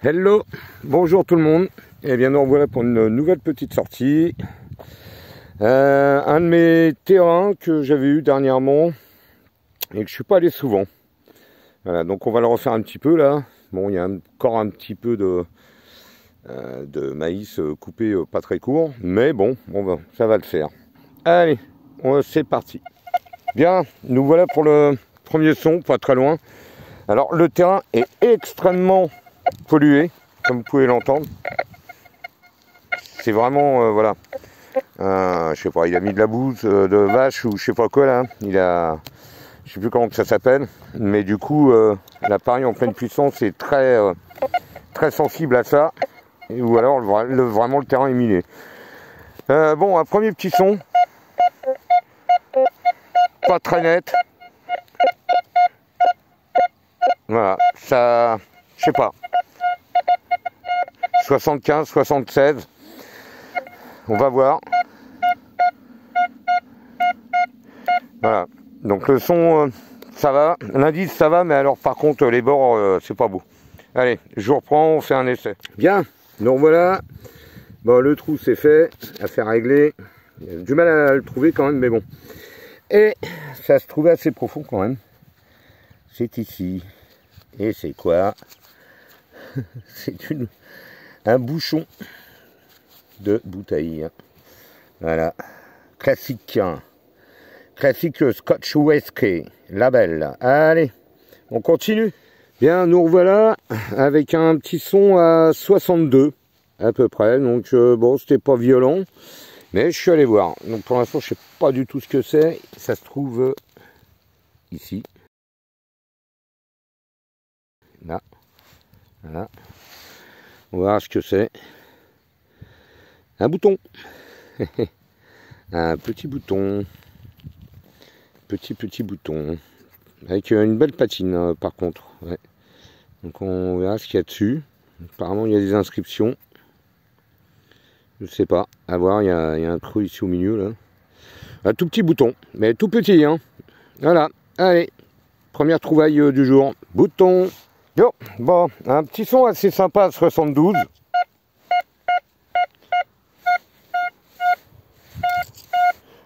Hello, bonjour tout le monde. Et bien nous revoilà pour une nouvelle petite sortie. Un de mes terrains que j'avais eu dernièrement et que je suis pas allé souvent. Voilà, donc on va le refaire un petit peu là. Bon, il y a encore un petit peu de maïs coupé pas très court, mais bon, ça va le faire. Allez, c'est parti. Bien, nous voilà pour le premier son, pas très loin. Alors le terrain est extrêmement pollué, comme vous pouvez l'entendre. C'est vraiment, voilà. Je sais pas, il a mis de la bouse de vache ou je sais pas quoi là. Je sais plus comment que ça s'appelle. Mais du coup, l'appareil en pleine puissance est très sensible à ça. Ou alors vraiment le terrain est miné. Bon, un premier petit son. Pas très net. Voilà, ça, je sais pas. 75, 76. On va voir. Voilà. Donc le son, ça va. L'indice, ça va, mais alors par contre, les bords, c'est pas beau. Allez, je reprends, on fait un essai. Bien, donc voilà. Bon, le trou, c'est fait. Affaire réglée. Il y a du mal à le trouver quand même, mais bon. Et ça se trouvait assez profond quand même. C'est ici. Et c'est quoi? C'est un bouchon de bouteille. Voilà. Classique. Classique Scotch Whisky. Label. Allez, on continue. Bien, nous revoilà avec un petit son à 62 à peu près. Donc bon, c'était pas violent, mais je suis allé voir. Donc pour l'instant, je sais pas du tout ce que c'est. Ça se trouve ici. Là. Voilà. On va voir ce que c'est. Un bouton. Un petit bouton. Petit bouton. Avec une belle patine par contre. Ouais. Donc on verra ce qu'il y a dessus. Apparemment il y a des inscriptions. Je sais pas. À voir, il y a un creux ici au milieu là. Un tout petit bouton. Mais tout petit hein. Voilà. Allez. Première trouvaille du jour. Bouton. Yo. Bon. Un petit son assez sympa à 72.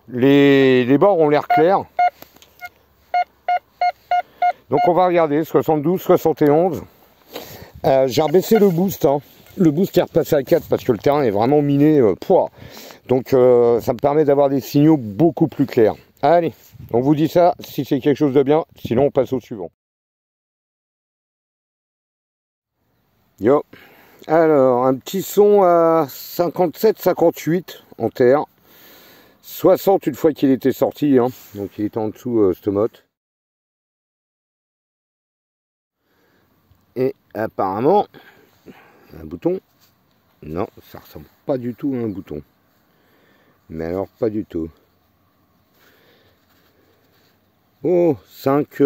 Les bords ont l'air clairs. Donc on va regarder, 72, 71. J'ai rebaissé le boost. Hein. Le boost est repassé à 4 parce que le terrain est vraiment miné. Donc ça me permet d'avoir des signaux beaucoup plus clairs. Allez, on vous dit ça si c'est quelque chose de bien. Sinon on passe au suivant. Yo. Alors, un petit son à 57, 58 en terre. 60 une fois qu'il était sorti. Hein. Donc il était en dessous stomote. Et apparemment, un bouton, non, ça ressemble pas du tout à un bouton. Mais alors pas du tout. Oh, 5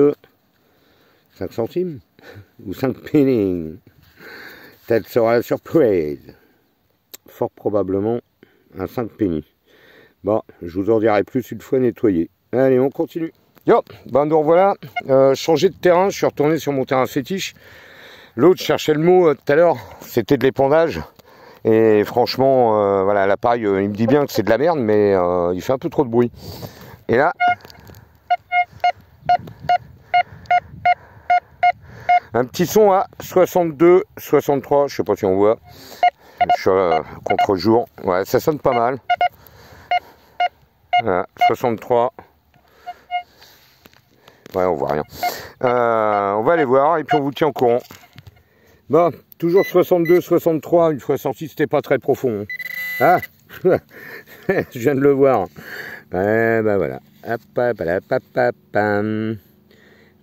centimes ou 5 pennies. Telle sera la surprise. Fort probablement un 5 pennies. Bon, je vous en dirai plus une fois nettoyé. Allez, on continue. Yo, ben nous revoilà. Changé de terrain, je suis retourné sur mon terrain fétiche. L'autre cherchait le mot tout à l'heure, c'était de l'épandage. Et franchement, voilà, l'appareil, il me dit bien que c'est de la merde, mais il fait un peu trop de bruit. Et là, un petit son à 62, 63, je sais pas si on voit. Je suis contre-jour. Ouais, ça sonne pas mal. Voilà, 63. Ouais, on voit rien. On va aller voir et puis on vous tient au courant. Bon, toujours 62, 63, une fois sorti, c'était pas très profond. Hein. Ah, je viens de le voir. Ouais, ben voilà.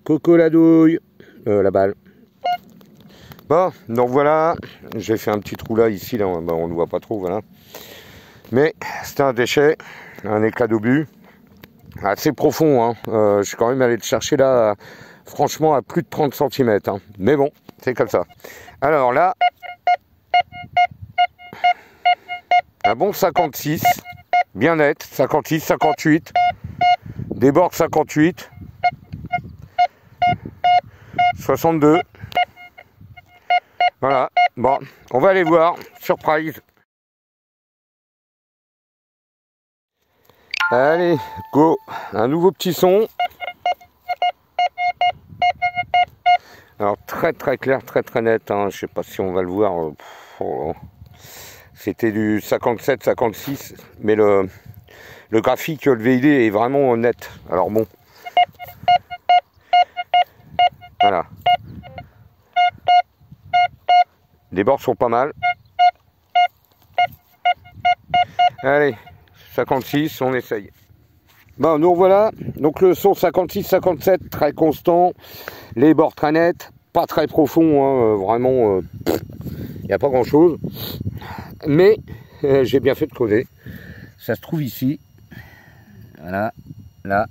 Coco la douille. La balle. Bon, donc voilà. J'ai fait un petit trou là, ici, là, ben, on ne voit pas trop, voilà. Mais c'était un déchet, un éclat d'obus. Assez profond, hein. Je suis quand même allé le chercher là, franchement, à plus de 30 cm. Hein. Mais bon, c'est comme ça. Alors là, un bon 56, bien net, 56, 58, des bords 58, 62, voilà, Bon, on va aller voir. Surprise. Allez, go. Un nouveau petit son. Alors très clair, très net. Hein. Je sais pas si on va le voir. C'était du 57-56, mais le graphique, le VID est vraiment net. Alors bon. Voilà. Les bords sont pas mal. Allez, 56, on essaye. Bon, nous voilà. Donc le son 56-57, très constant. Les bords très nets, pas très profonds, hein, vraiment. Il n'y a pas grand chose. Mais j'ai bien fait de creuser. Ça se trouve ici. Voilà, là.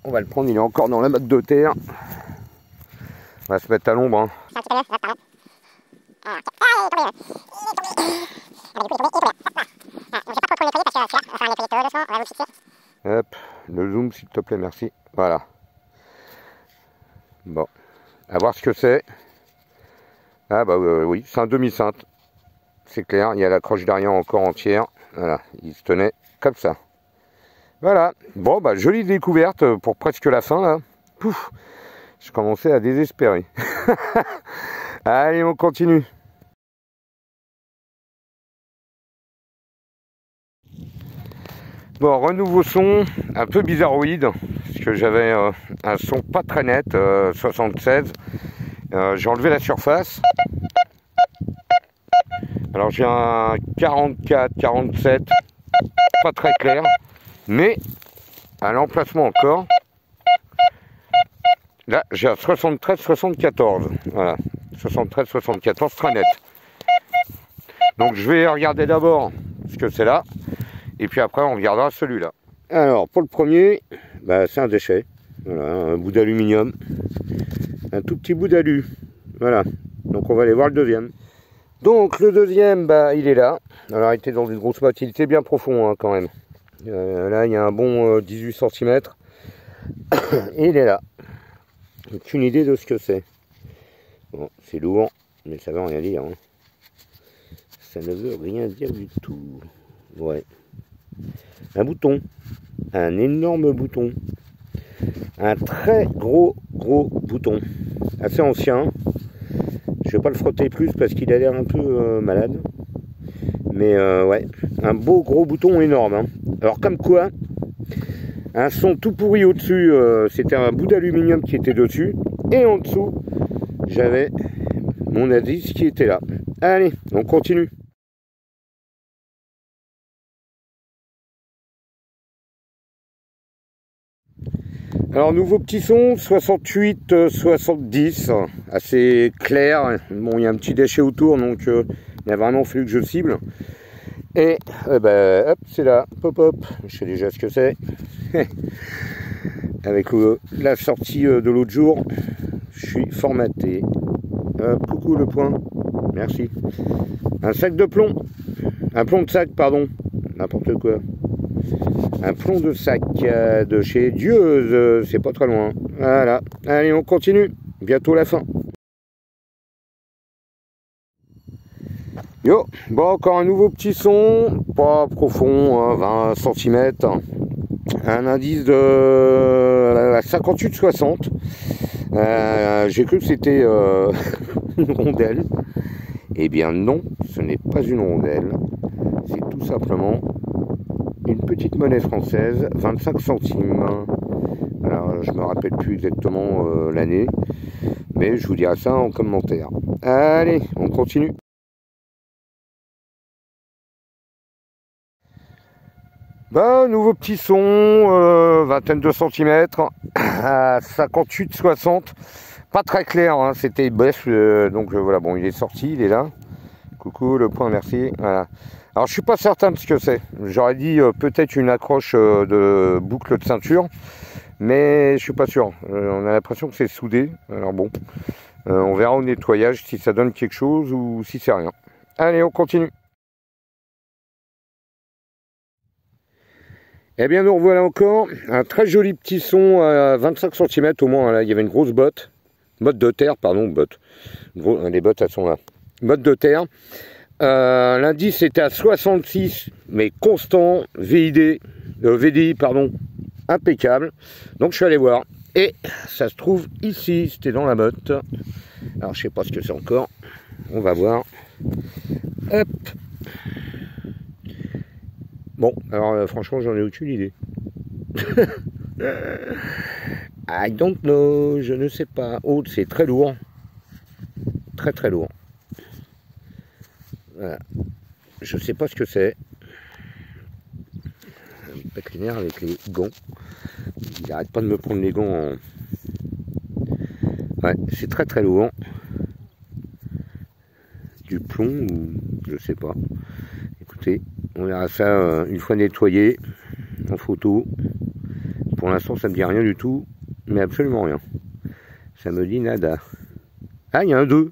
On va le prendre, il est encore dans la matte de terre. On va se mettre à l'ombre. Hein. Hop, le zoom s'il te plaît, merci. Voilà. Bon, à voir ce que c'est. Ah bah oui, c'est un demi-cintre. C'est clair, il y a la croche derrière encore entière. Voilà, il se tenait comme ça. Voilà, bon bah jolie découverte pour presque la fin là. Pouf, je commençais à désespérer. Allez, on continue. Bon, renouveau son, un peu bizarroïde, parce que j'avais un son pas très net, 76. J'ai enlevé la surface. Alors j'ai un 44, 47, pas très clair, mais à l'emplacement encore. Là, j'ai un 73, 74. Voilà, 73, 74, très net. Donc je vais regarder d'abord ce que c'est là. Et puis après, on regardera celui-là. Alors, pour le premier, bah, c'est un déchet. Voilà, un bout d'aluminium. Un tout petit bout d'alu. Voilà. Donc, on va aller voir le deuxième. Donc, le deuxième, bah, il est là. Alors, il était dans une grosse boîte. Il était bien profond, hein, quand même. Là, il y a un bon 18 cm. Et il est là. Aucune idée de ce que c'est. Bon, c'est lourd, mais ça veut rien dire. Hein. Ça ne veut rien dire du tout. Ouais. Un bouton, un énorme bouton, un très gros bouton, assez ancien. Je vais pas le frotter plus parce qu'il a l'air un peu malade, mais ouais, un beau gros bouton énorme. Hein. Alors comme quoi, un son tout pourri au-dessus, c'était un bout d'aluminium qui était dessus, et en dessous, j'avais mon Aziz qui était là. Allez, on continue. Alors nouveau petit son, 68-70, assez clair. Bon, il y a un petit déchet autour, donc il a vraiment fallu que je cible. Et ben, hop, c'est là, pop hop, je sais déjà ce que c'est. Avec la sortie de l'autre jour, je suis formaté. Coucou le point, merci. Un sac de plomb, un plomb de sac, pardon, n'importe quoi. Un plomb de sac de chez Dieuze, c'est pas très loin. Voilà, allez, on continue. Bientôt la fin. Yo, bon, encore un nouveau petit son, pas profond, 20 cm. Un indice de 58-60. J'ai cru que c'était une rondelle. Eh bien non, ce n'est pas une rondelle. C'est tout simplement une petite monnaie française, 25 centimes. Alors, je me rappelle plus exactement l'année, mais je vous dirai ça en commentaire. Allez, on continue. Bah, nouveau petit son, vingtaine de centimètres, à 58-60. Pas très clair, hein, c'était bref, donc voilà, bon, il est sorti, il est là. Coucou, le point, merci. Voilà. Alors je suis pas certain de ce que c'est. J'aurais dit peut-être une accroche de boucle de ceinture, mais je suis pas sûr. On a l'impression que c'est soudé. Alors bon, on verra au nettoyage si ça donne quelque chose ou si c'est rien. Allez, on continue. Eh bien nous revoilà encore. Un très joli petit son à 25 cm au moins. Là, il y avait une grosse botte. Botte de terre, pardon, botte. Les bottes elles sont là. mode de terre. L'indice était à 66, mais constant, VDI, pardon, impeccable. Donc je suis allé voir. Et ça se trouve ici, c'était dans la motte. Alors je sais pas ce que c'est encore. On va voir. Hop. Bon, alors franchement, j'en ai aucune idée. I don't know, je ne sais pas. Oh, c'est très lourd. Très très lourd. Voilà. Je sais pas ce que c'est. Un paquinaire avec les gants. Il n'arrête pas de me prendre les gants en... Ouais, c'est très très lourd. Du plomb ou je sais pas. Écoutez, on verra ça une fois nettoyé en photo. Pour l'instant, ça me dit rien du tout, mais absolument rien. Ça me dit nada. Ah, il y a un 2.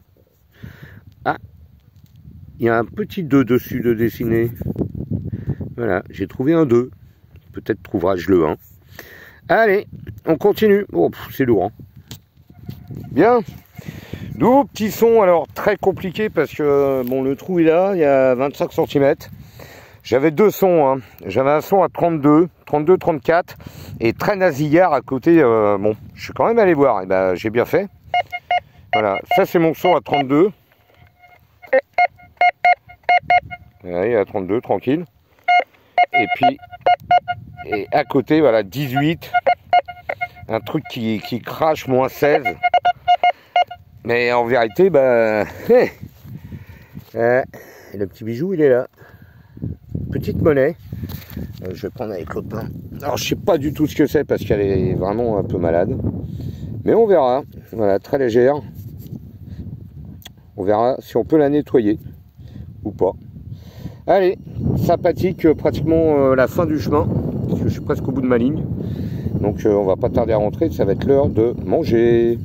Ah, il y a un petit 2 dessus de dessiné. Voilà, j'ai trouvé un 2. Peut-être trouverai-je le 1. Allez, on continue. Oh, c'est lourd. Hein. Bien. Nouveau petit son, alors très compliqué parce que bon, le trou est là, il y a 25 cm. J'avais deux sons, hein. J'avais un son à 32, 34 et très nasillard à côté. Bon, je suis quand même allé voir, et ben j'ai bien fait. Voilà, ça c'est mon son à 32. Allez, à 32, tranquille. Et puis, et à côté, voilà, 18. Un truc qui crache, moins 16. Mais en vérité, bah, le petit bijou, il est là. Petite monnaie. Je vais prendre avec l'autre main. Alors, je sais pas du tout ce que c'est parce qu'elle est vraiment un peu malade. Mais on verra. Voilà, très légère. On verra si on peut la nettoyer ou pas. Allez, sympathique, pratiquement la fin du chemin. Parce que je suis presque au bout de ma ligne. Donc, on va pas tarder à rentrer. Ça va être l'heure de manger.